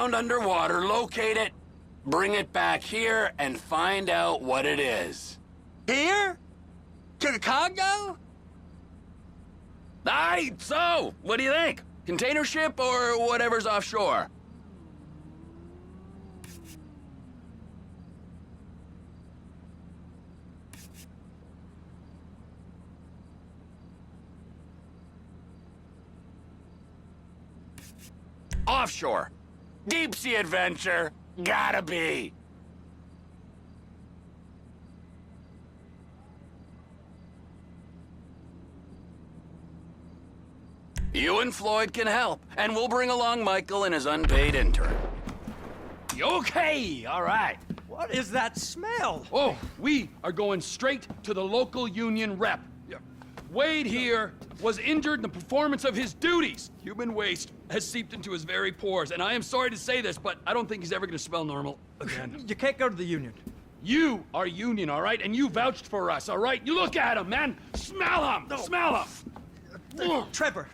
underwater, locate it, bring it back here, and find out what it is. Here? To the Congo? Aye, so, what do you think? Container ship or whatever's offshore? Offshore. Deep sea adventure. Gotta be. You and Floyd can help, and we'll bring along Michael and his unpaid intern. Okay, all right. What is that smell? Oh, we are going straight to the local union rep. Wade here was injured in the performance of his duties. Human waste has seeped into his very pores, and I am sorry to say this, but I don't think he's ever gonna smell normal again. You can't go to the union. You are union, all right? And you vouched for us, all right? You look at him, man. Smell him. No. Smell him. Trevor,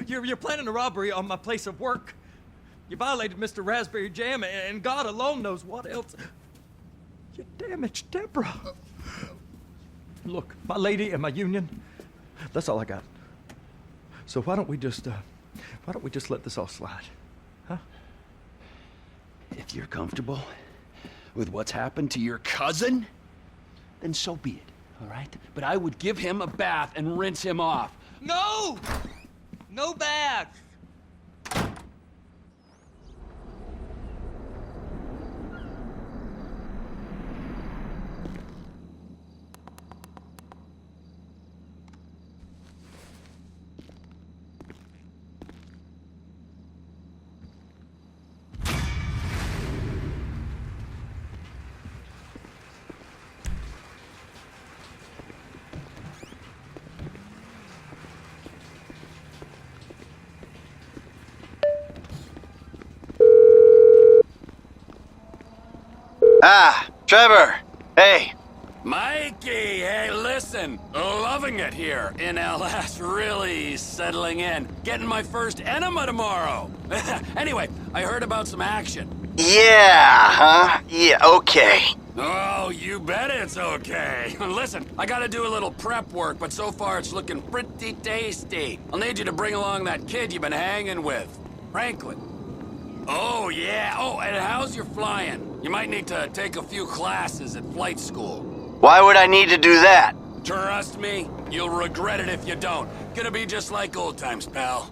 you're planning a robbery on my place of work. You violated Mr. Raspberry Jam, and God alone knows what else. You damaged Deborah. Look, my lady and my union, that's all I got. So why don't we just let this all slide, huh? If you're comfortable with what's happened to your cousin, then so be it, all right? But I would give him a bath and rinse him off. No! No bath! Ah, Trevor. Hey. Mikey, hey, listen. Loving it here in LS. Really settling in. Getting my first enema tomorrow. Anyway, I heard about some action. Yeah, huh? Yeah, okay. Oh, you bet it's okay. Listen, I gotta do a little prep work, but so far it's looking pretty tasty. I'll need you to bring along that kid you've been hanging with, Franklin. Oh, yeah. Oh, and how's your flying? You might need to take a few classes at flight school. Why would I need to do that? Trust me, you'll regret it if you don't. Gonna be just like old times, pal.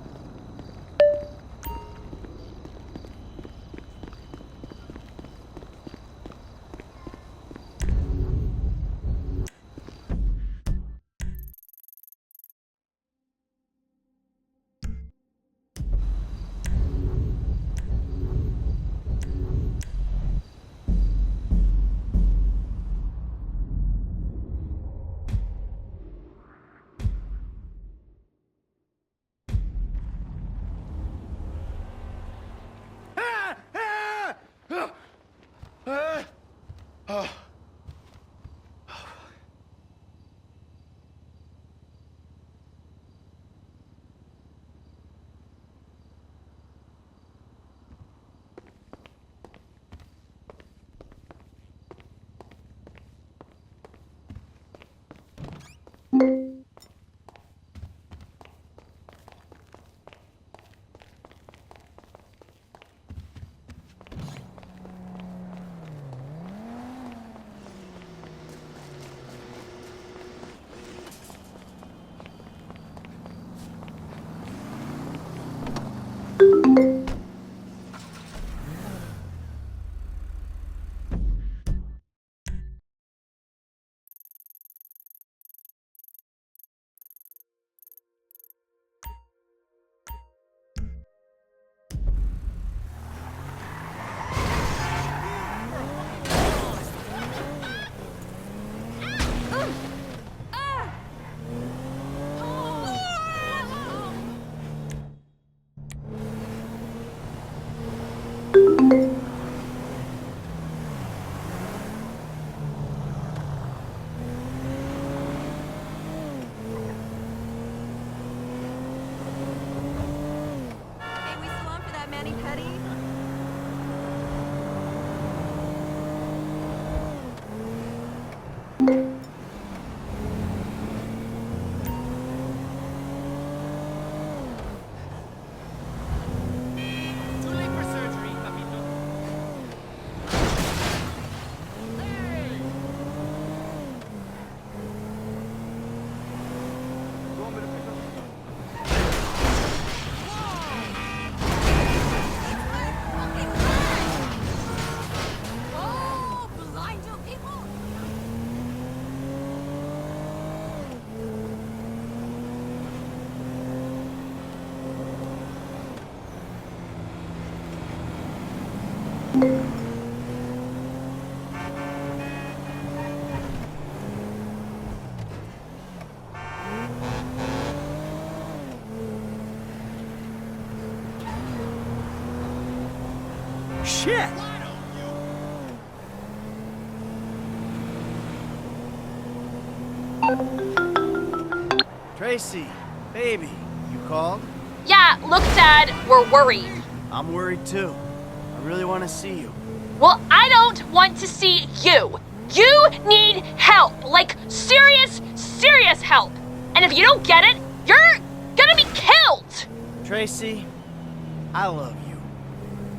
Shit! Tracy, baby, you called? Yeah, look, Dad, we're worried. I'm worried too. I really want to see you. Well, I don't want to see you. You need help. Like, serious, serious help. And if you don't get it, you're gonna be killed. Tracy, I love you.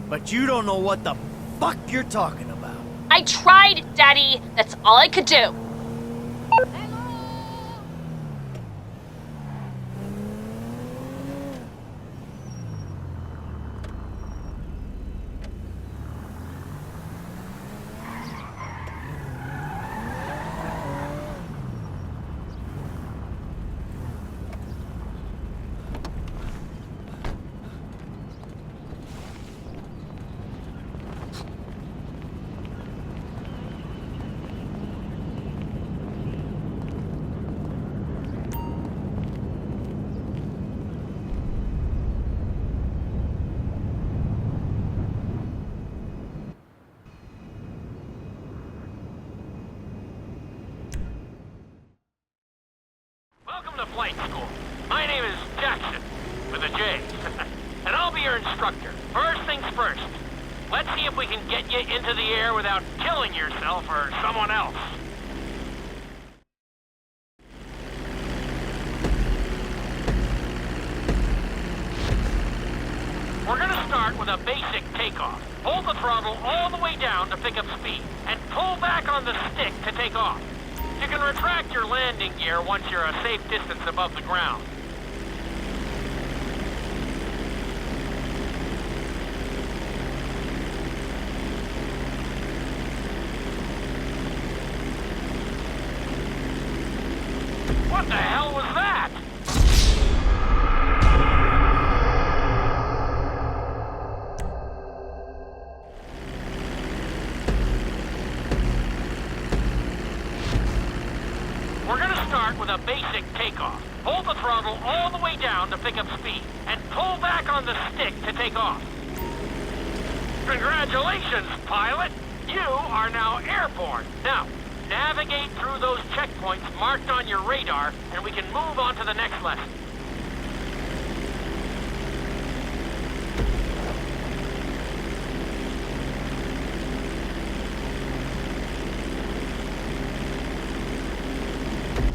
But you don't know what the fuck you're talking about. I tried, Daddy. That's all I could do. Welcome to flight school. My name is Jackson, with a J. And I'll be your instructor. First things first. Let's see if we can get you into the air without killing yourself or someone else. We're gonna start with a basic takeoff. Hold the throttle all the way down to pick up speed, and pull back on the stick to take off. You can retract your landing gear once you're a safe distance above the ground. What the hell was that? We're gonna start with a basic takeoff. Hold the throttle all the way down to pick up speed, and pull back on the stick to take off. Congratulations, pilot! You are now airborne. Now, navigate through those checkpoints marked on your radar, and we can move on to the next lesson.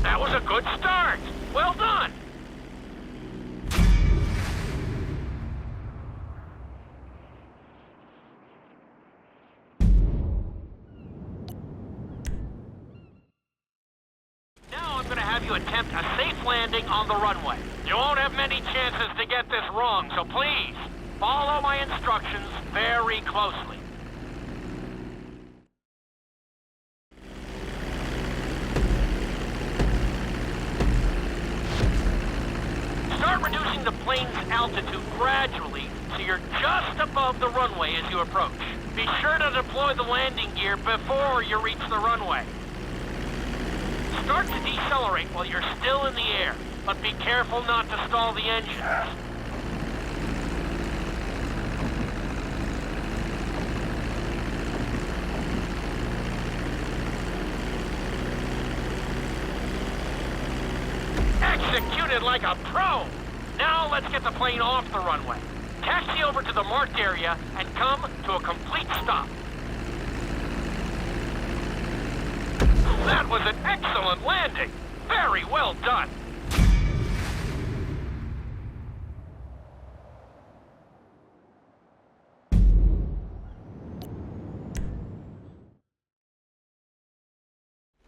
That was a good start. Well done. Now I'm going to have you attempt a safe landing on the runway. You won't have many chances to get this wrong, so please, follow my instructions very closely. Start reducing the plane's altitude gradually so you're just above the runway as you approach. Be sure to deploy the landing gear before you reach the runway. Start to decelerate while you're still in the air, but be careful not to stall the engines. Executed like a pro! Now let's get the plane off the runway. Taxi over to the marked area and come to a complete stop. That was an excellent landing! Very well done!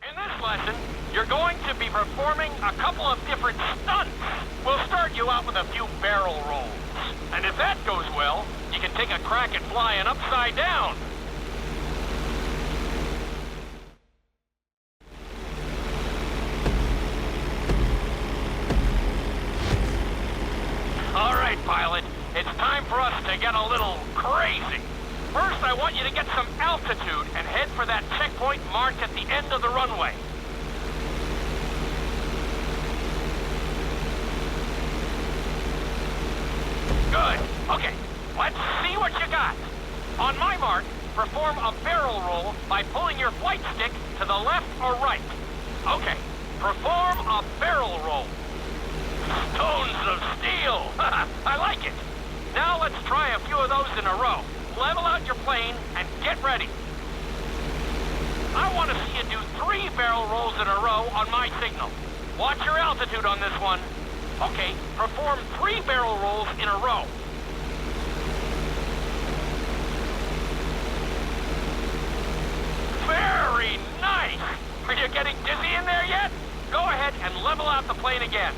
In this lesson, you're going to be performing a couple of different stunts. We'll start you out with a few barrel rolls. And if that goes well, you can take a crack at flying upside down. All right, pilot. It's time for us to get a little crazy. First, I want you to get some altitude and head for that checkpoint marked at the end of the runway. Good. Okay, let's see what you got. On my mark, perform a barrel roll by pulling your flight stick to the left or right. Okay, perform a barrel roll. Stones of steel! I like it. Now let's try a few of those in a row. Level out your plane and get ready. I want to see you do 3 barrel rolls in a row on my signal. Watch your altitude on this one. Okay, perform 3 barrel rolls in a row. Very nice! Are you getting dizzy in there yet? Go ahead and level out the plane again.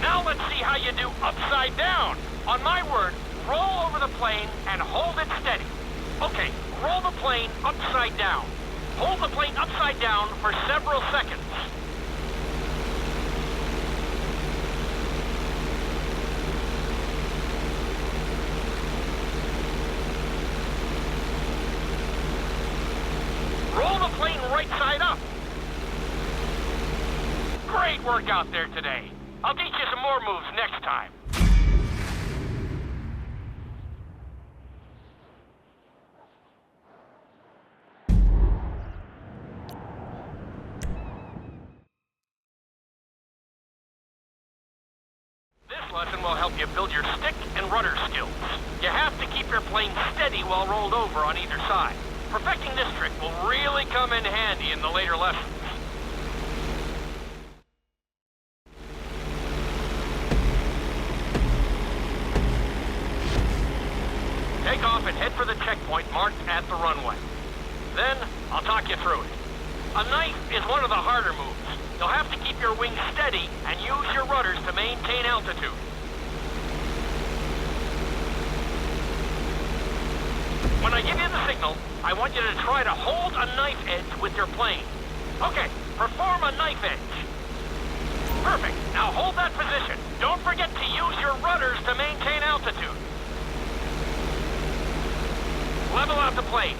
Now let's see how you do upside down. On my word, roll over the plane and hold it steady. Okay, roll the plane upside down. Hold the plane upside down for several seconds. Roll the plane right side up. Great work out there today. I'll teach you some more moves next time. This lesson will help you build your stick and rudder skills. You have to keep your plane steady while rolled over on either side. Perfecting this trick will really come in handy in the later lessons. Take off and head for the checkpoint marked at the runway. Then, I'll talk you through it. A knife is one of the harder moves. You'll have to keep your wings steady and use your rudders to maintain altitude. When I give you the signal, I want you to try to hold a knife edge with your plane. Okay, perform a knife edge. Perfect. Now hold that position. Don't forget to use your rudders to maintain altitude. Level out the plane.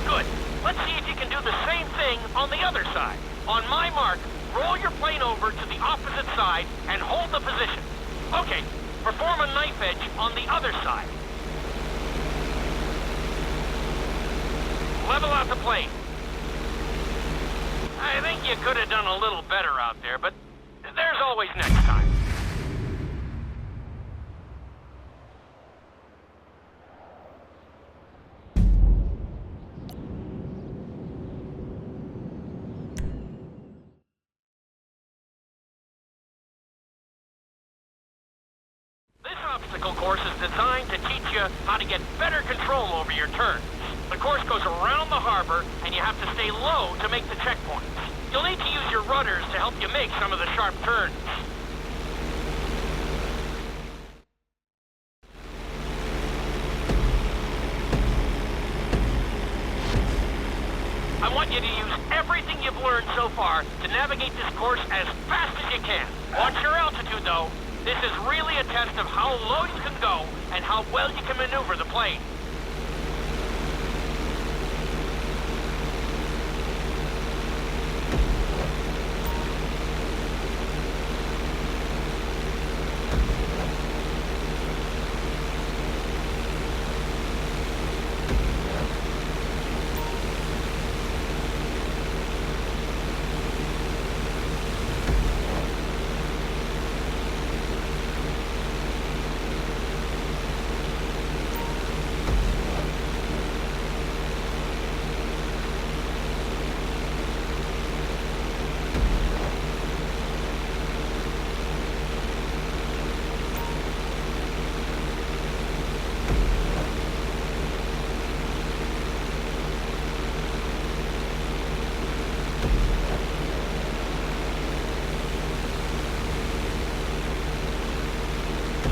Good. Let's see if you can do the same thing on the other side. On my mark, roll your plane over to the opposite side and hold the position. Okay, perform a knife edge on the other side. Level out the plane. I think you could have done a little better out there, but there's always next time. This obstacle course is designed to teach you how to get better control over your turns. The course goes around the harbor, and you have to stay low to make the checkpoints. You'll need to use your rudders to help you make some of the sharp turns. I want you to use everything you've learned so far to navigate this course as fast as you can. Watch your altitude, though. This is really a test of how low you can go and how well you can maneuver the plane.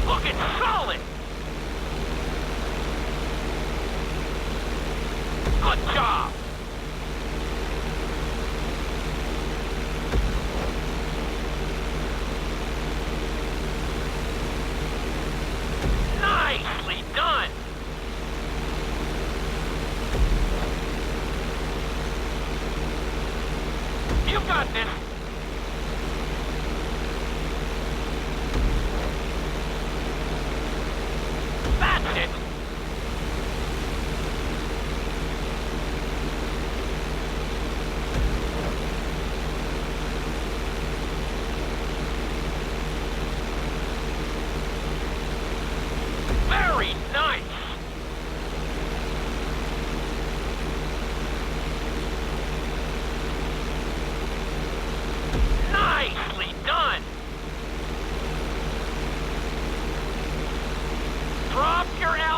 Looking solid! Good job!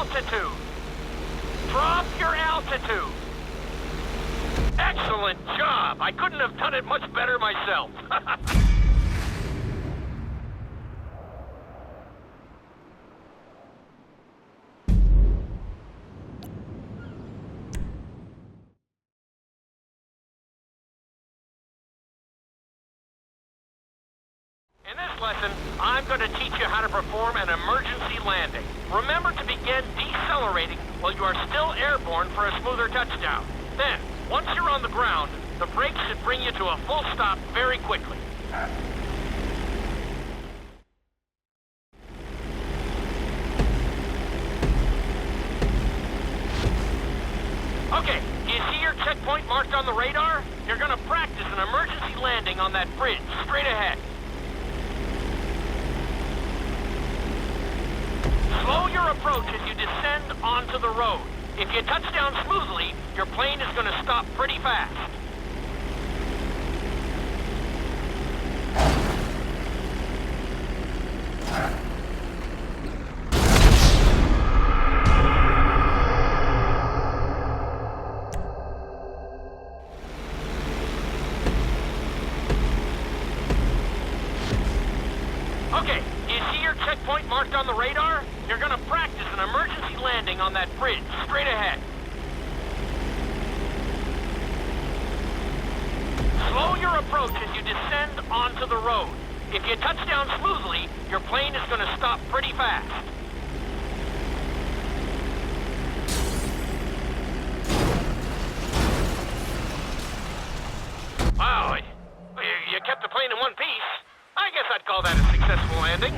altitude. Drop your altitude. Excellent job. I couldn't have done it much better myself. In this lesson, I'm going to teach you how to perform an emergency landing. Remember to begin decelerating while you are still airborne for a smoother touchdown. Then, once you're on the ground, the brakes should bring you to a full stop very quickly. Okay, do you see your checkpoint marked on the radar? You're going to practice an emergency landing on that bridge straight ahead. Slow your approach as you descend onto the road. If you touch down smoothly, your plane is going to stop pretty fast. Okay, do you see your checkpoint marked on the radar? You're gonna practice an emergency landing on that bridge, straight ahead. Slow your approach as you descend onto the road. If you touch down smoothly, your plane is gonna stop pretty fast. Wow, you kept the plane in one piece. I guess I'd call that a successful landing.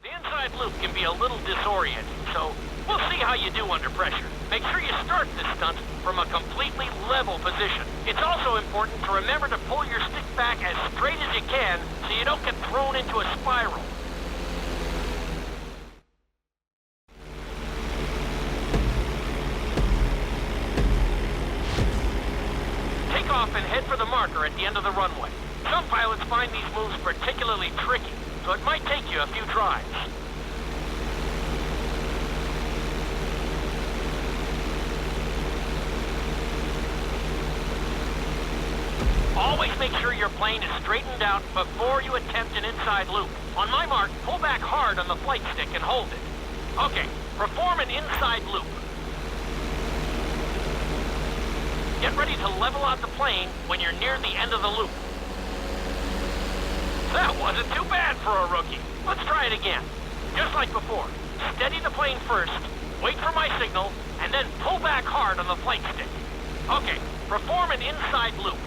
The inside loop can be a little disorienting, so we'll see how you do under pressure. Make sure you start this stunt from a completely level position. It's also important to remember to pull your stick back as straight as you can so you don't get thrown into a spiral. Take off and head for the marker at the end of the runway. Some pilots find these moves particularly tricky, so it might take you a few tries. Always make sure your plane is straightened out before you attempt an inside loop. On my mark, pull back hard on the flight stick and hold it. Okay, perform an inside loop. Get ready to level out the plane when you're near the end of the loop. That wasn't too bad for a rookie. Let's try it again. Just like before, steady the plane first, wait for my signal, and then pull back hard on the flight stick. Okay, perform an inside loop.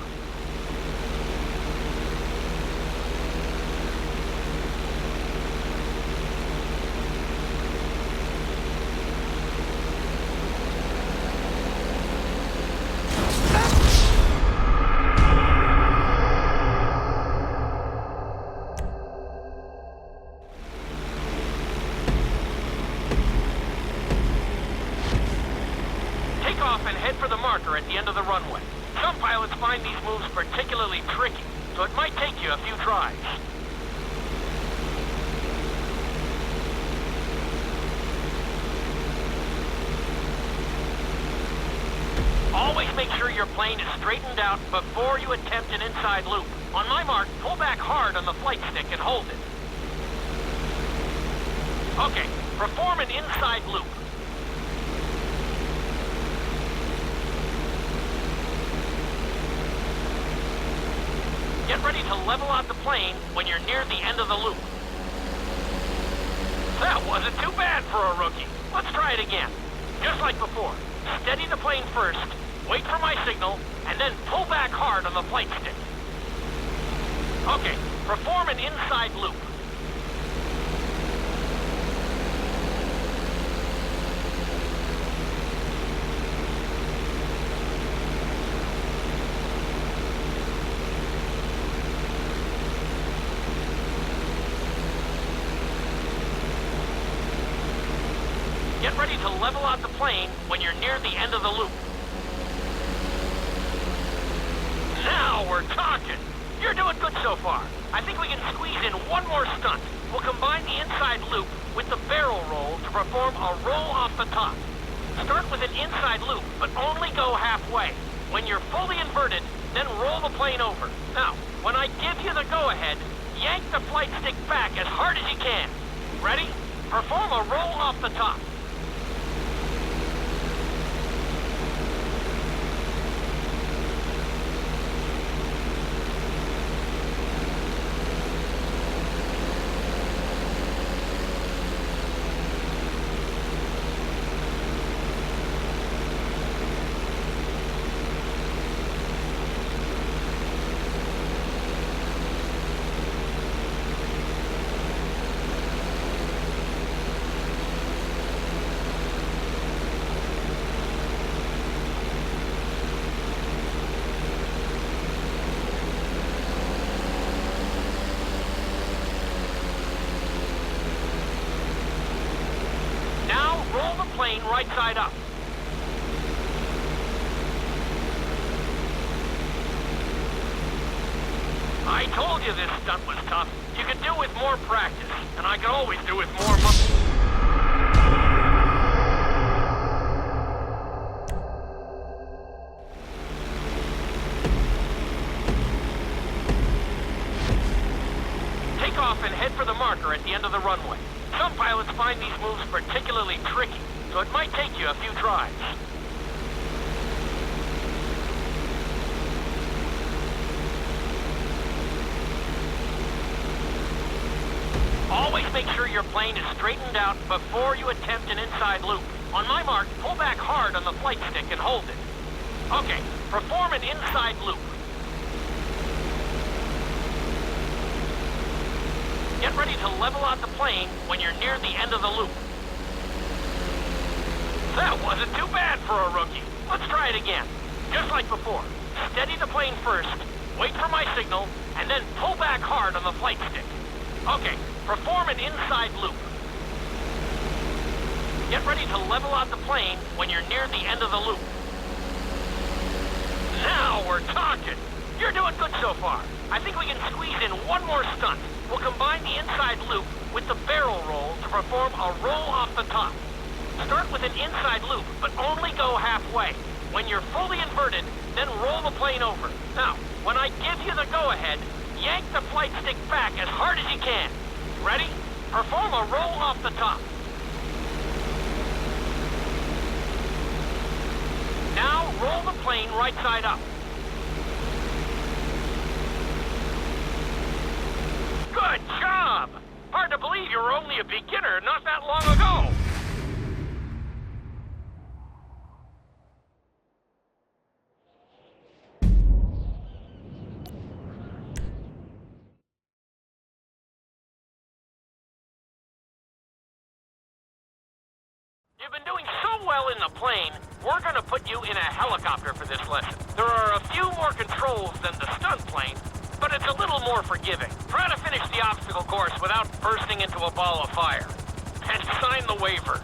Off and head for the marker at the end of the runway. Some pilots find these moves particularly tricky, so it might take you a few tries. Always make sure your plane is straightened out before you attempt an inside loop. On my mark, pull back hard on the flight stick and hold it. Okay, perform an inside loop. Get ready to level out the plane when you're near the end of the loop. That wasn't too bad for a rookie. Let's try it again. Just like before, steady the plane first, wait for my signal, and then pull back hard on the flight stick. Okay, perform an inside loop. to level out the plane when you're near the end of the loop. Now we're talking! You're doing good so far. I think we can squeeze in one more stunt. We'll combine the inside loop with the barrel roll to perform a roll off the top. Start with an inside loop, but only go halfway. When you're fully inverted, then roll the plane over. Now, when I give you the go-ahead, yank the flight stick back as hard as you can. Ready? Perform a roll off the top. Right side up. I told you this stunt was tough. You could do with more practice, and I could always do with more muscle. Take off and head for the marker at the end of the runway. Some pilots find these moves particularly tricky, so it might take you a few tries. Always make sure your plane is straightened out before you attempt an inside loop. On my mark, pull back hard on the flight stick and hold it. Okay, perform an inside loop. Get ready to level out the plane when you're near the end of the loop. That wasn't too bad for a rookie. Let's try it again. Just like before. Steady the plane first, wait for my signal, and then pull back hard on the flight stick. Okay, perform an inside loop. Get ready to level out the plane when you're near the end of the loop. Now we're talking! You're doing good so far. I think we can squeeze in one more stunt. We'll combine the inside loop with the barrel roll to perform a roll off the top. Start with an inside loop, but only go halfway. When you're fully inverted, then roll the plane over. Now, when I give you the go-ahead, yank the flight stick back as hard as you can. Ready? Perform a roll off the top. Now, roll the plane right side up. Good job! Hard to believe you were only a beginner not that long ago. You've been doing so well in the plane, we're gonna put you in a helicopter for this lesson. There are a few more controls than the stunt plane, but it's a little more forgiving. Try to finish the obstacle course without bursting into a ball of fire. And sign the waiver.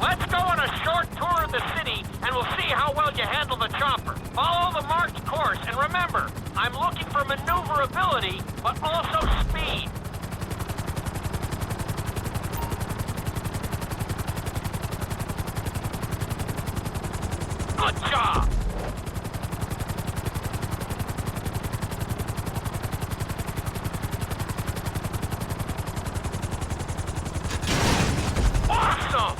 Let's go on a short tour of the city, and we'll see how well you handle the chopper. Follow the marked course, and remember, I'm looking for maneuverability, but also speed. Good job! Awesome!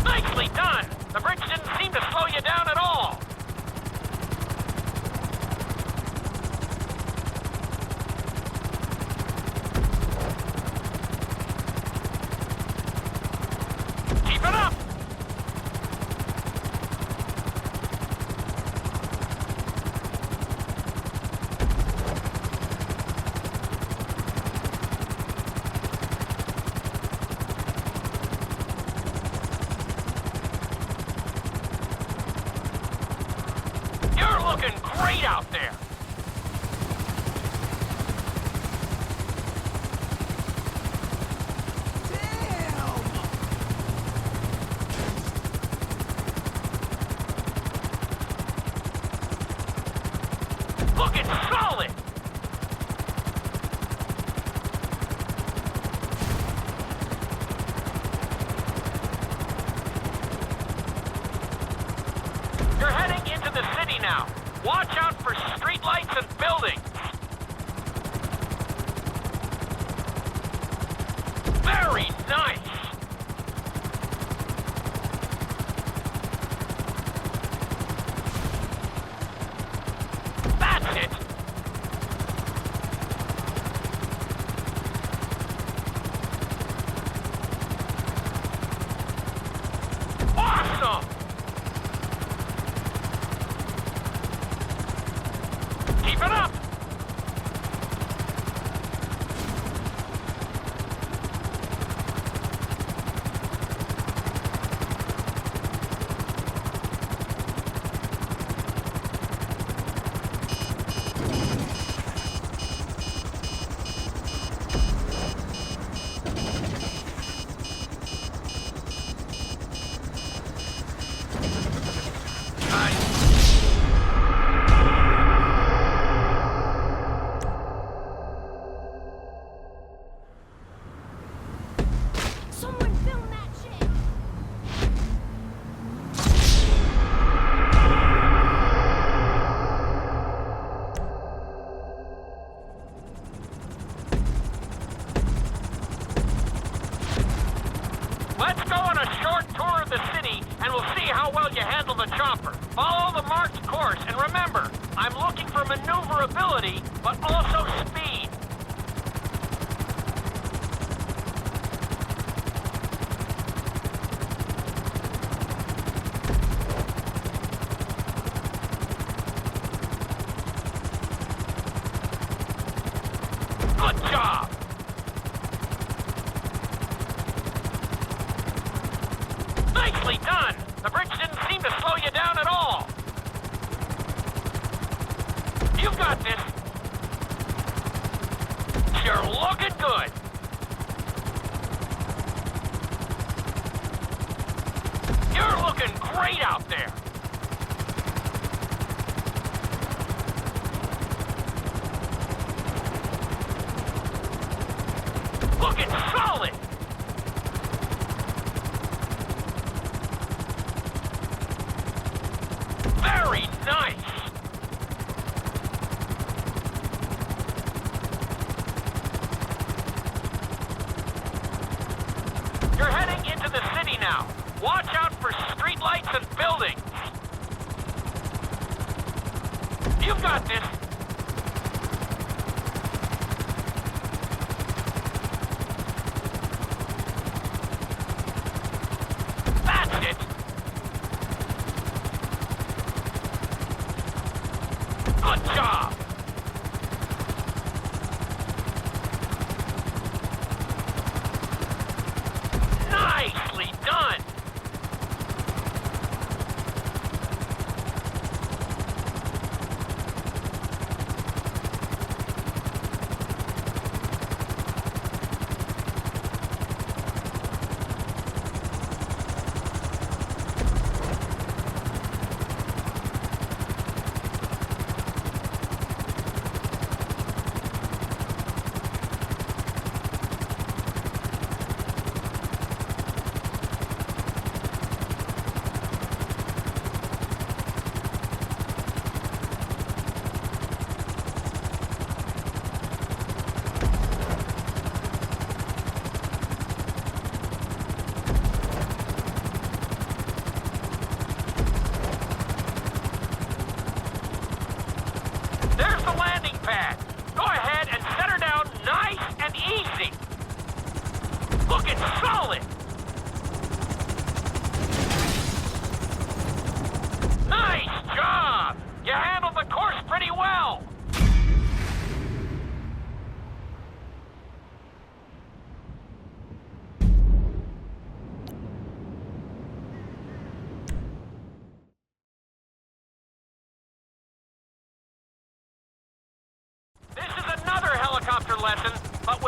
Nicely done! The bridge didn't seem to slow you down at all. Keep it up! looking great out there. Looking solid! You're heading into the city now. Watch out for streetlights and buildings. Very nice! That's it! Awesome! Keep it up! Someone film that shit! Let's go on a short tour of the city, and we'll see how well you handle the chopper. Follow the marked course, and remember, I'm looking for maneuverability, but also speed. Good job! Nicely done! The bridge didn't seem to slow you down at all. You've got this. You're looking good. You're looking great out there. Looking solid. Very nice! You're heading into the city now. Watch out for streetlights and buildings. You've got this. That's it. Good job! Nicely done!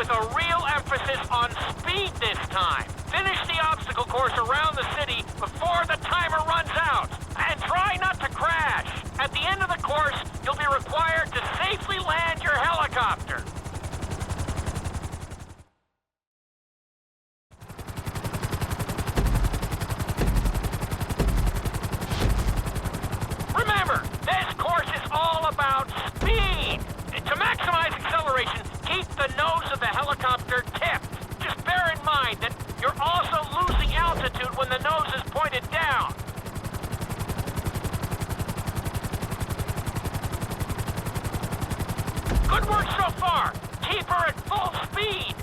with a real emphasis on speed this time. Finish the obstacle course around the city before the timer runs out. And try not to crash. At the end of the course, you'll be required to safely land your helicopter. Remember, this course is all about speed. To maximize acceleration, keep the nose of the helicopter tipped. Just bear in mind that you're also losing altitude when the nose is pointed down. Good work so far. Keep her at full speed.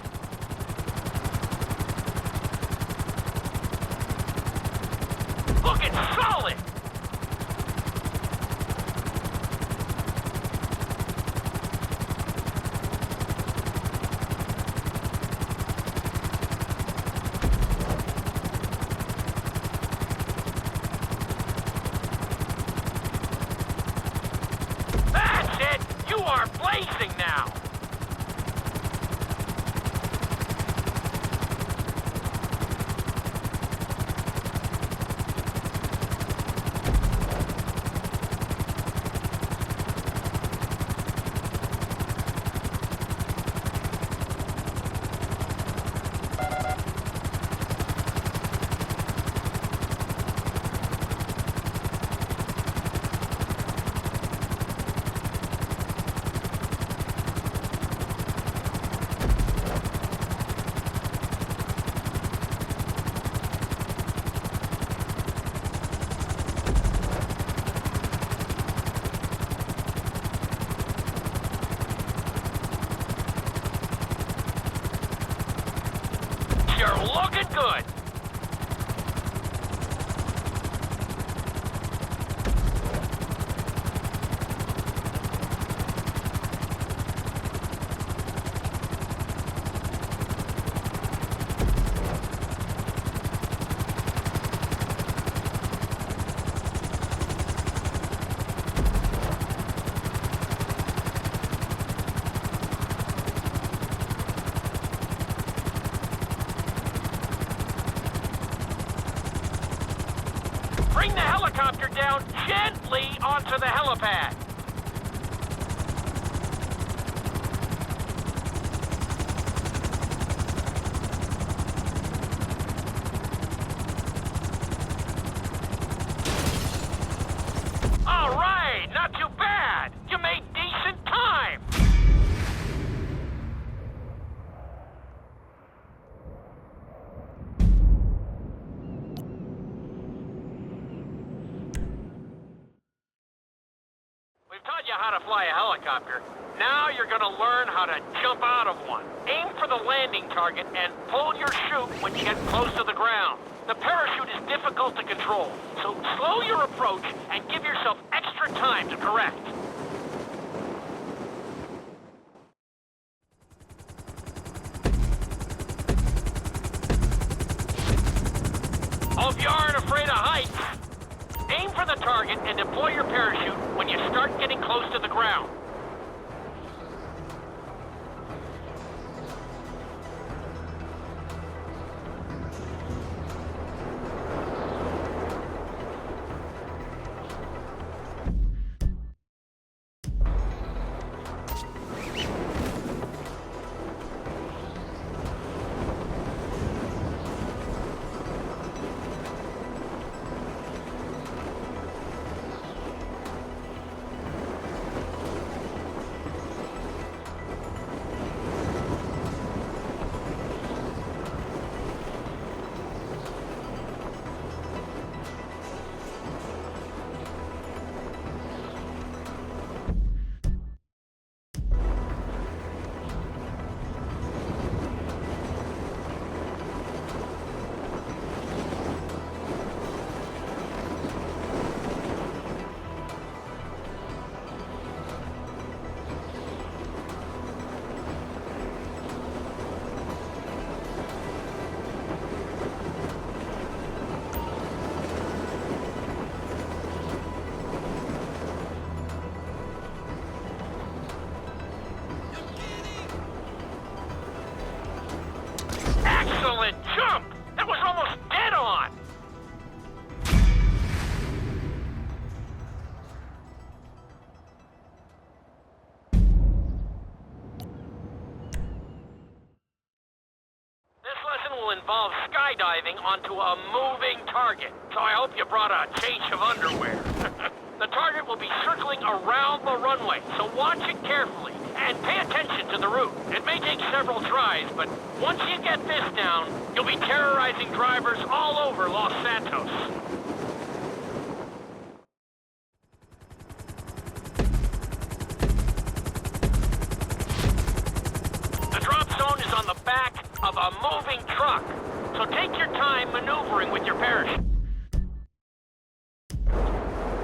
Looking solid. That's it. You are blazing now. You're looking good. Bring the helicopter down gently onto the helipad. All right, not too bad. You made decent time. We've taught you how to fly a helicopter. Now you're gonna learn how to jump out of one. Aim for the landing target and pull your chute when you get close to the ground. The parachute is difficult to control, so slow your approach and give yourself extra time to correct. Hope you aren't afraid of heights. Aim for the target and deploy your parachute when you start getting close to the ground. involves skydiving onto a moving target, so I hope you brought a change of underwear. The target will be circling around the runway, so watch it carefully and pay attention to the route. It may take several tries, but once you get this down, you'll be terrorizing drivers all over Los Santos. The drop zone is on the back of a moving truck, so take your time maneuvering with your parachute.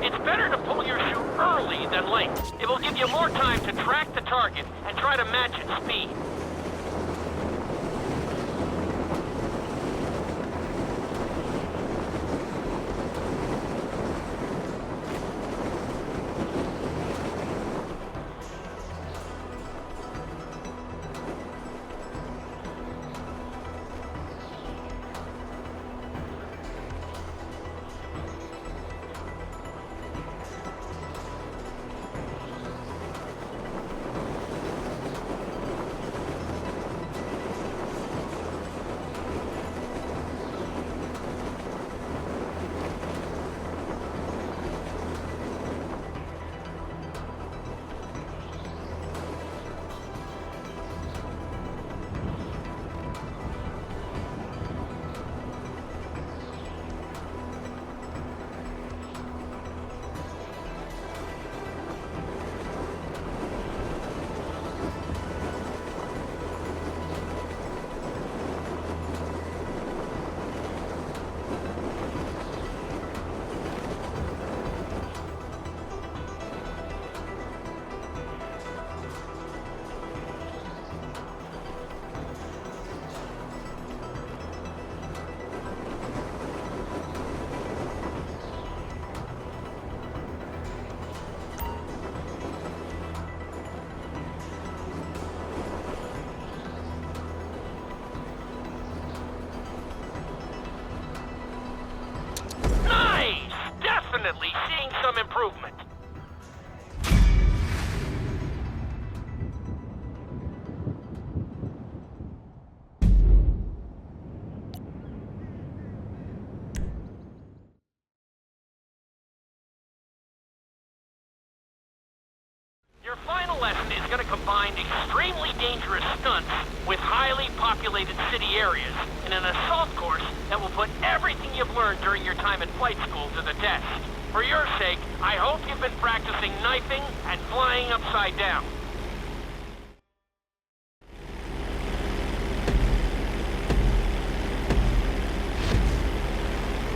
It's better to pull your chute early than late. It will give you more time to track the target and try to match its speed. Definitely seeing some improvement. Your final lesson is going to combine extremely dangerous stunts with highly populated city areas in an assault course that will put everything you've learned during your time at flight school to the test. For your sake, I hope you've been practicing knifing and flying upside down.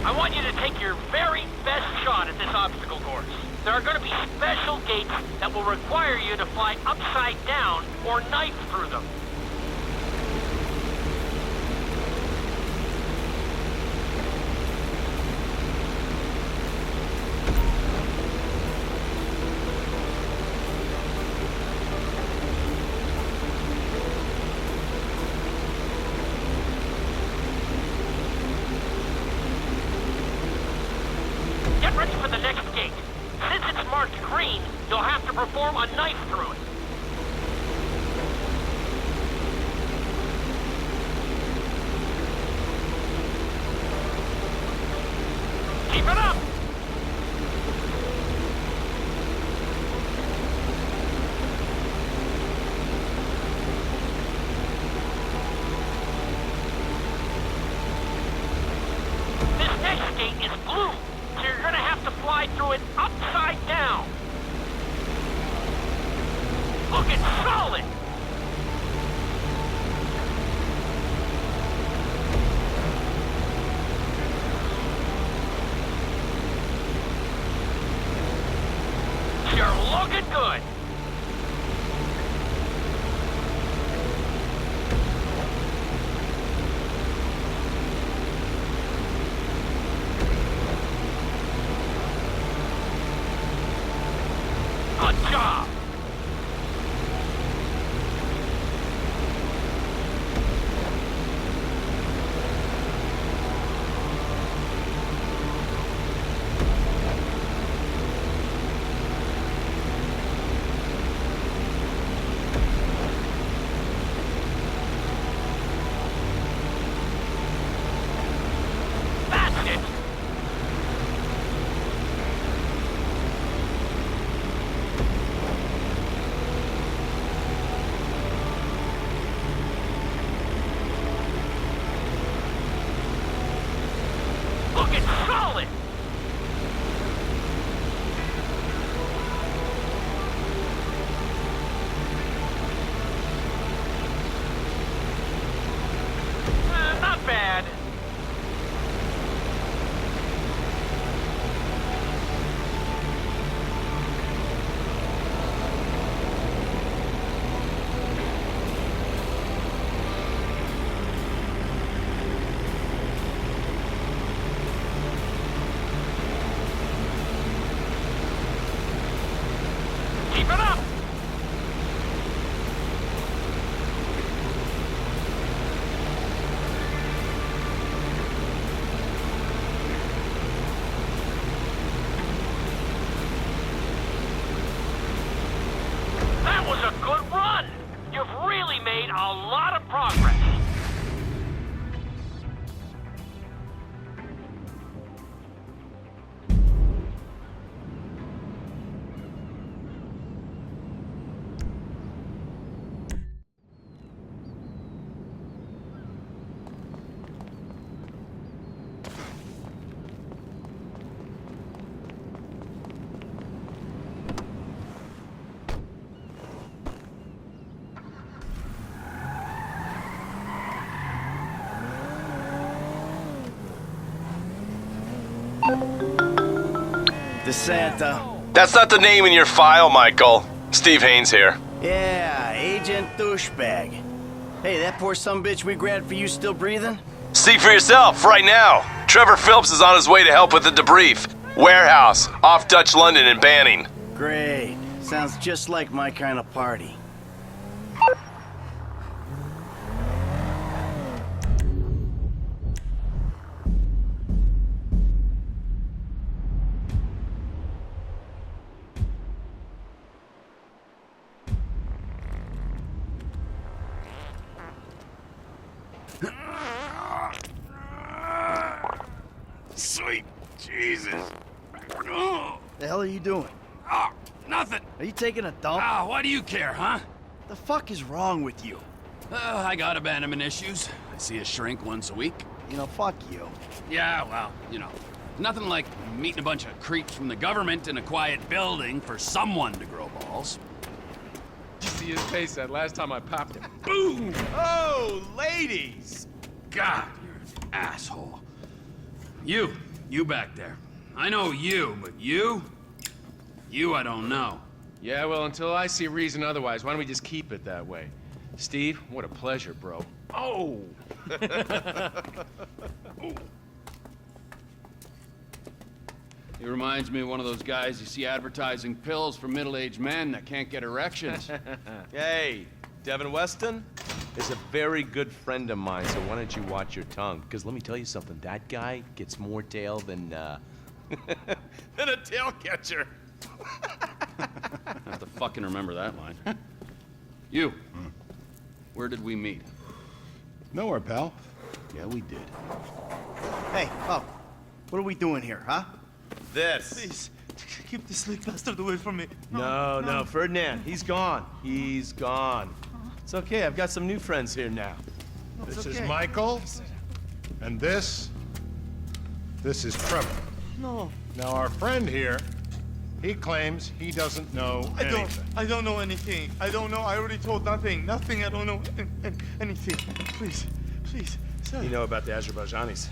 I want you to take your very best shot at this obstacle course. There are going to be special gates that will require you to fly upside down or knife through them. Get ready for the next gate. Since it's marked green, you'll have to perform a knife through it. Keep it up! This next gate is blue. So you're gonna have to fly through it upside down. Looking solid! You're looking good. Good job! DeSanta. That's not the name in your file, Michael. Steve Haynes here. Yeah, Agent Douchebag. Hey, that poor sumbitch we grabbed for you still breathing? See for yourself, right now. Trevor Phillips is on his way to help with the debrief. Warehouse, off Dutch London and Banning. Great. Sounds just like my kind of party. Sweet Jesus. The hell are you doing? Oh, nothing. Are you taking a dump? Ah, why do you care, huh? The fuck is wrong with you? I got abandonment issues. I see a shrink once a week. You know, fuck you. Yeah, well, you know, nothing like meeting a bunch of creeps from the government in a quiet building for someone to grow balls. Did you see his face that last time I popped him? Boom! Oh, ladies! God, you're an asshole. You back there. I know you, but you I don't know. Yeah, well, until I see reason otherwise, why don't we just keep it that way? Steve, what a pleasure, bro. Oh! He reminds me of one of those guys you see advertising pills for middle-aged men that can't get erections. Hey, Devin Weston is a very good friend of mine, so why don't you watch your tongue? Because let me tell you something, that guy gets more tail than than a tail catcher. I have to fucking remember that line. You, where did we meet? Nowhere, pal. Yeah, we did. Hey, oh, what are we doing here, huh? This. Please, keep this sleep bastard away from me. No, Ferdinand, he's gone. He's gone. It's okay, I've got some new friends here now. This is Michael, and this is Trevor. No. Now, our friend here, he claims he doesn't know anything. I don't know anything. I don't know. I already told nothing. Nothing. I don't know anything. Please, sir. You know about the Azerbaijanis.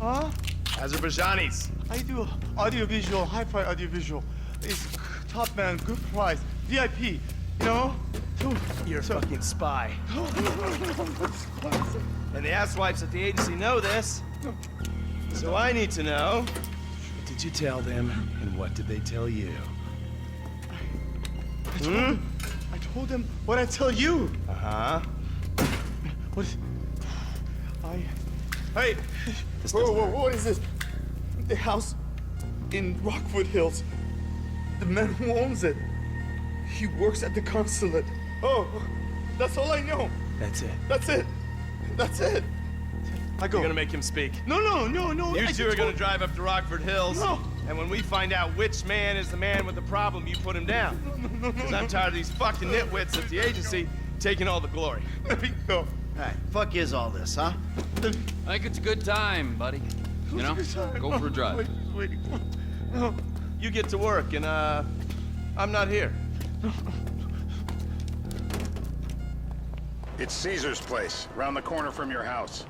Huh? Azerbaijanis. I do audiovisual, hi-fi audiovisual. It's top man, good price, VIP. You know? You're a fucking spy. And the asswipes at the agency know this. So I need to know, what did you tell them, and what did they tell you? I told them what I tell you. Uh-huh. What is... Hey! Whoa, what is this? The house in Rockwood Hills. The man who owns it. He works at the consulate. Oh, that's all I know. That's it. That's it. I go. You're gonna make him speak. No. You two are gonna drive up to Rockford Hills. No. And when we find out which man is the man with the problem, you put him down. No. Because I'm tired of these fucking nitwits at the agency taking all the glory. Let me go. All right, fuck is all this, huh? I think it's a good time, buddy. You know, go for a drive. Wait. No. You get to work, and I'm not here. It's Caesar's place, around the corner from your house.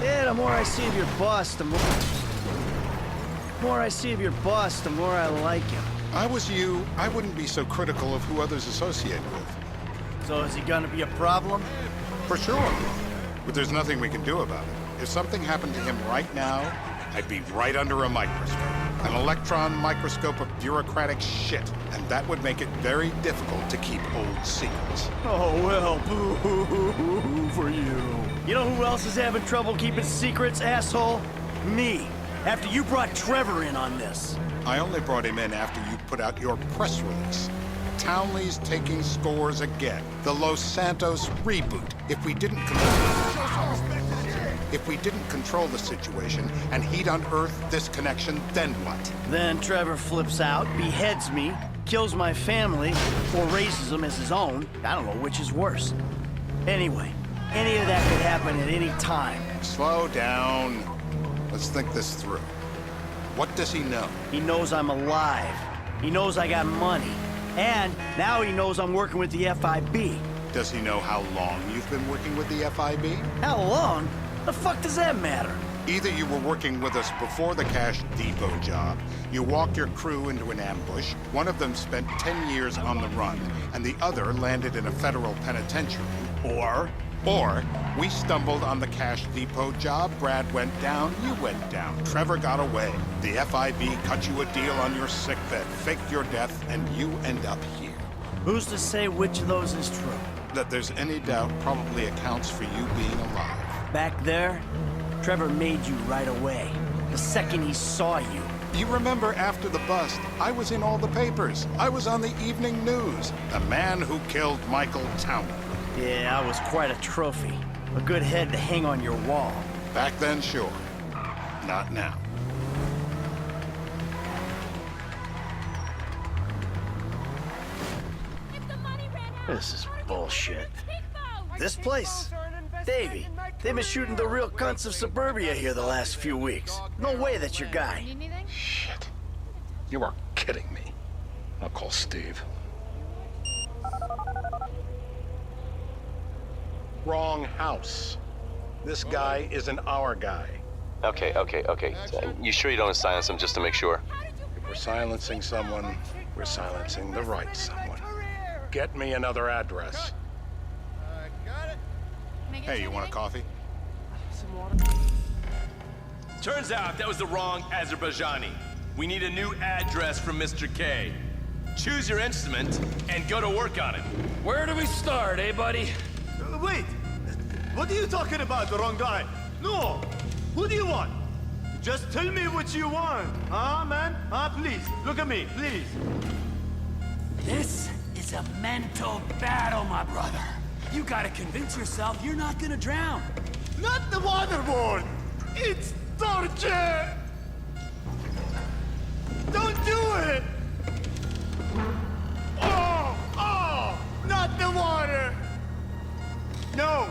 Yeah, the more I see of your boss, the more I see of your boss, the more I like him. I was you, I wouldn't be so critical of who others associate with. So is he gonna be a problem? For sure. But there's nothing we can do about it. If something happened to him right now, I'd be right under a microscope. An electron microscope of bureaucratic shit. And that would make it very difficult to keep old secrets. Oh, well, boo-hoo-hoo for you. You know who else is having trouble keeping secrets, asshole? Me. After you brought Trevor in on this. I only brought him in after you put out your press release. Townley's taking scores again. The Los Santos reboot. If we didn't control the situation and he'd unearthed this connection, then what? Then Trevor flips out, beheads me, kills my family, or raises them as his own. I don't know which is worse. Anyway, any of that could happen at any time. Slow down. Let's think this through. What does he know? He knows I'm alive. He knows I got money. And now he knows I'm working with the FIB. Does he know how long you've been working with the FIB? How long? The fuck does that matter? Either you were working with us before the Cash Depot job, you walked your crew into an ambush, one of them spent 10 years on the run, and the other landed in a federal penitentiary. Or we stumbled on the Cash Depot job, Brad went down, you went down, Trevor got away. The FIB cut you a deal on your sickbed, faked your death, and you end up here. Who's to say which of those is true? That there's any doubt probably accounts for you being alive. Back there, Trevor made you right away. The second he saw you. You remember after the bust, I was in all the papers. I was on the evening news. The man who killed Michael Townley. Yeah, I was quite a trophy. A good head to hang on your wall. Back then, sure. Not now. This is bullshit. This place? Davey, they've been shooting the real cunts of suburbia here the last few weeks. No way that's your guy. Shit. You are kidding me. I'll call Steve. Wrong house. This guy isn't our guy. Okay. You sure you don't silence him just to make sure? If we're silencing someone, we're silencing the right someone. Get me another address. Hey, you want a coffee? Turns out that was the wrong Azerbaijani. We need a new address from Mr. K. Choose your instrument and go to work on it. Where do we start, eh, buddy? Wait! What are you talking about, the wrong guy? No! Who do you want? Just tell me what you want. Huh, man? Please, look at me, please. This is a mental battle, my brother. You gotta convince yourself you're not gonna drown. Not the waterboard! It's torture! Don't do it! Oh! Not the water! No!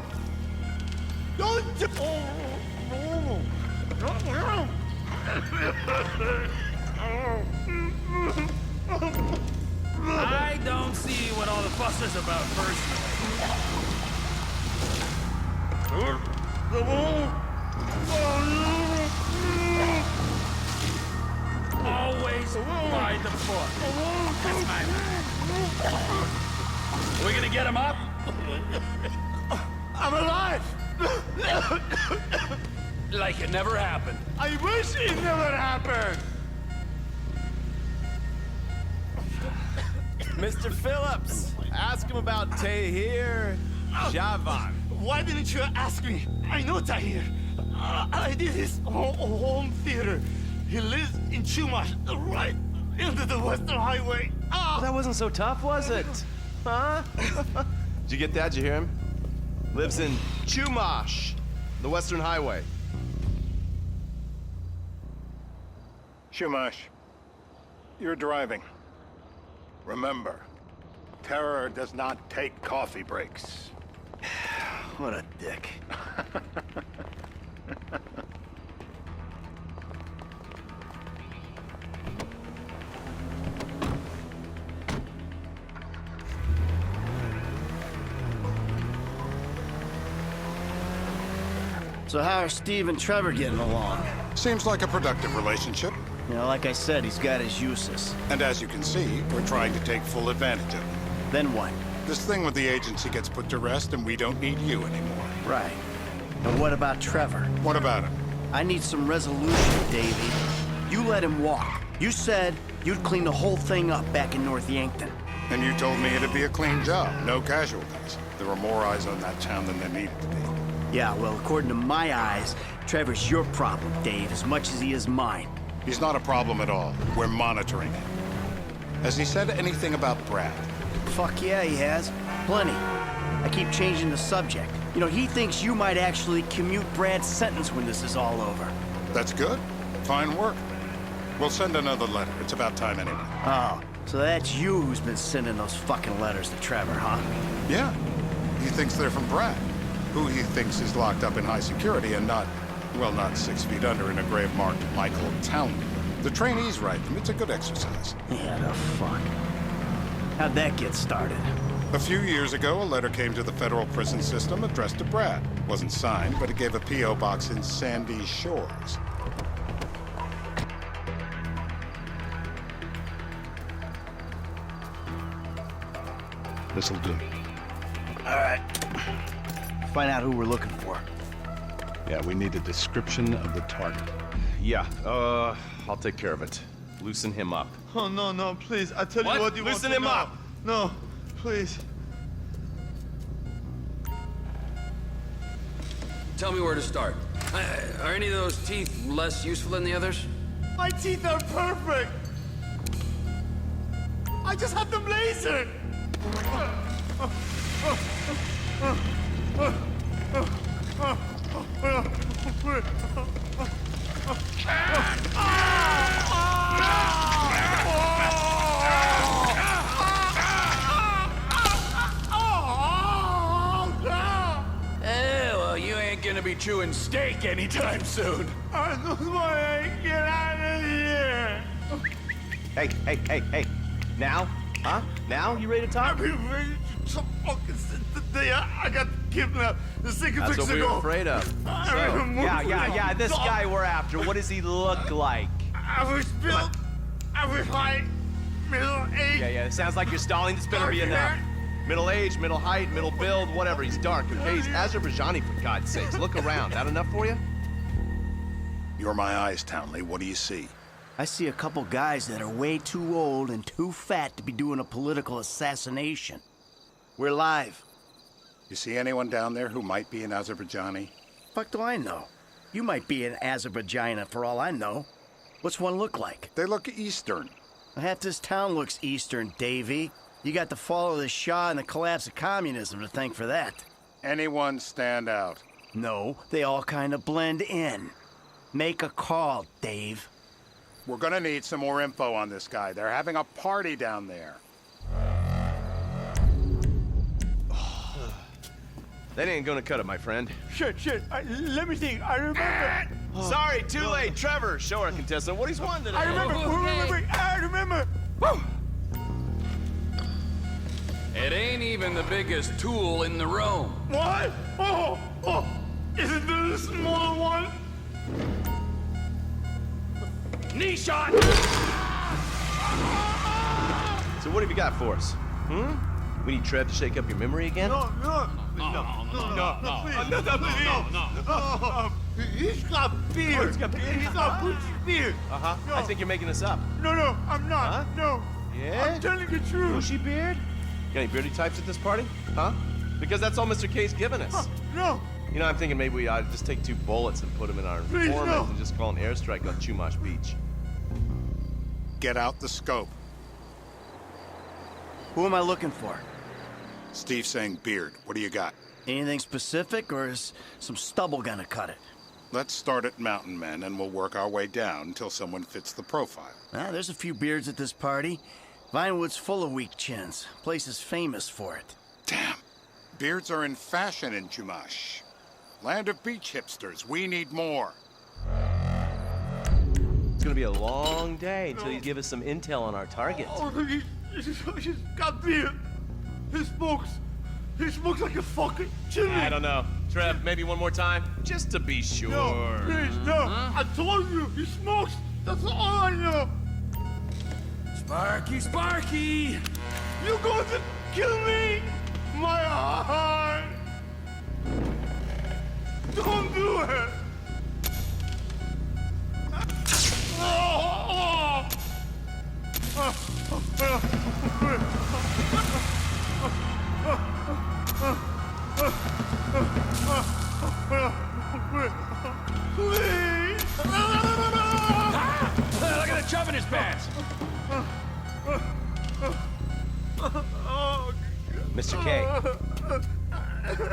Don't do... I don't see what all the fuss is about personally. Always by the foot. That's my man. Are we gonna get him up? I'm alive! Like it never happened. I wish it never happened! Mr. Phillips, ask him about Tahir Javan. Why didn't you ask me? I know Tahir. I did his home theater. He lives in Chumash, right into the Western Highway. Well, that wasn't so tough, was it? Huh? Did you get that? Did you hear him? Lives in Chumash, the Western Highway. Shumash, you're driving. Remember, terror does not take coffee breaks. What a dick. So how are Steve and Trevor getting along? Seems like a productive relationship. You know, like I said, he's got his uses. And as you can see, we're trying to take full advantage of it. Then what? This thing with the agency gets put to rest and we don't need you anymore. Right. And what about Trevor? What about him? I need some resolution, Davey. You let him walk. You said you'd clean the whole thing up back in North Yankton. And you told me it'd be a clean job, no casualties. There were more eyes on that town than there needed to be. Yeah, well, according to my eyes, Trevor's your problem, Dave, as much as he is mine. He's not a problem at all. We're monitoring him. Has he said anything about Brad? Fuck yeah, he has. Plenty. I keep changing the subject. You know, he thinks you might actually commute Brad's sentence when this is all over. That's good. Fine work. We'll send another letter. It's about time anyway. Oh, so that's you who's been sending those fucking letters to Trevor, huh? Yeah. He thinks they're from Brad, who he thinks is locked up in high security and not, well, not 6 feet under in a grave marked Michael Townley. The trainees write them. It's a good exercise. Yeah, the fuck. How'd that get started? A few years ago, a letter came to the federal prison system addressed to Brad. Wasn't signed, but it gave a P.O. box in Sandy Shores. This'll do. All right. Find out who we're looking for. Yeah, we need a description of the target. Yeah, I'll take care of it. Loosen him up. Oh, no, no, please. I tell What? you what you Loosen want to him know. up. No, please. Tell me where to start. Are any of those teeth less useful than the others? My teeth are perfect. I just had them lasered. Well, you ain't gonna be chewing steak anytime soon. I just want to get out of here. Hey. Now? Huh? Now? You ready to talk? I've been ready to fucking since the day I got kidnapped. The 6 That's weeks what we ago. were afraid of. Yeah. This guy we're after, what does he look like? I was built. I was high, middle age. Yeah. It sounds like you're stalling. This better be enough. Middle age, middle height, middle build, whatever. He's dark. Okay, he's Azerbaijani, for God's sakes. Look around. That enough for you? You're my eyes, Townley. What do you see? I see a couple guys that are way too old and too fat to be doing a political assassination. We're live. You see anyone down there who might be an Azerbaijani? Fuck do I know? You might be an Azerbaijani for all I know. What's one look like? They look Eastern. Half this town looks Eastern, Davy. You got the fall of the Shah and the collapse of communism to thank for that. Anyone stand out? No, they all kind of blend in. Make a call, Dave. We're gonna need some more info on this guy. They're having a party down there. That ain't gonna cut it, my friend. Shit. Let me think. I remember. Sorry, too late. Trevor, show our contestant what he's won today. I remember. I remember. It ain't even the biggest tool in the room. What? Oh. Isn't there a smaller one? Knee shot! So what have you got for us? We need Trev to shake up your memory again? No, please. He's got beard. He's got Gucci beard. Uh-huh. No. I think you're making this up. No, I'm not. Huh? No. Yeah? I'm telling the truth. Gucci beard? Got any beardy types at this party? Huh? Because that's all Mr. K's given us. No. You know, I'm thinking maybe we ought to just take 2 bullets and put them in our Please, informant no. and just call an airstrike on Chumash Beach. Get out the scope. Who am I looking for? Steve's saying beard. What do you got? Anything specific, or is some stubble gonna cut it? Let's start at Mountain Men, and we'll work our way down until someone fits the profile. There's a few beards at this party. Vinewood's full of weak chins. Place is famous for it. Damn. Beards are in fashion in Chumash. Land of beach hipsters. We need more. It's gonna be a long day until you give us some intel on our target. Oh, he's got beard. He smokes like a fucking chimney. I don't know. Trev, maybe one more time? Just to be sure. No, please, no. I told you, he smokes. That's all I know. Sparky! You going to kill me? My heart. Don't do it. Please. Look at the chub in his pants! Mr. K.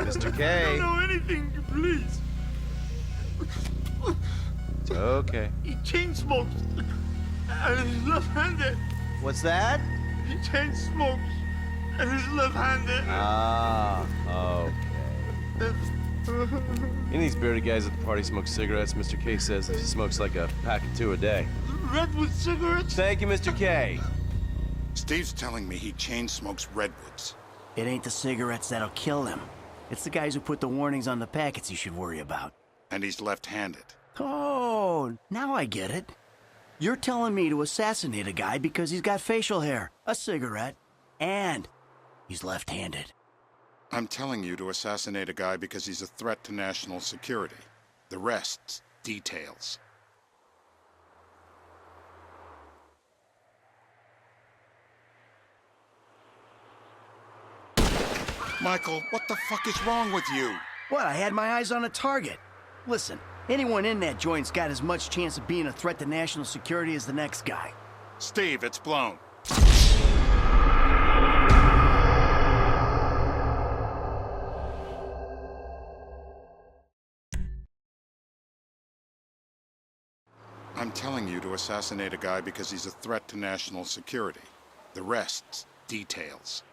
Mr. K. I don't know anything, please. It's okay. He chain smokes. And he's left-handed. What's that? He chain smokes. And he's left-handed. Ah, okay. Any of these bearded guys at the party smoke cigarettes. Mr. K says he smokes like a pack of 2 a day. Redwood cigarettes? Thank you, Mr. K. Steve's telling me he chain smokes redwoods. It ain't the cigarettes that'll kill him. It's the guys who put the warnings on the packets you should worry about. And he's left-handed. Oh, now I get it. You're telling me to assassinate a guy because he's got facial hair, a cigarette, and he's left-handed. I'm telling you to assassinate a guy because he's a threat to national security. The rest's details. Michael, what the fuck is wrong with you? What, I had my eyes on a target. Listen, anyone in that joint's got as much chance of being a threat to national security as the next guy. Steve, it's blown. I'm telling you to assassinate a guy because he's a threat to national security. The rest's details.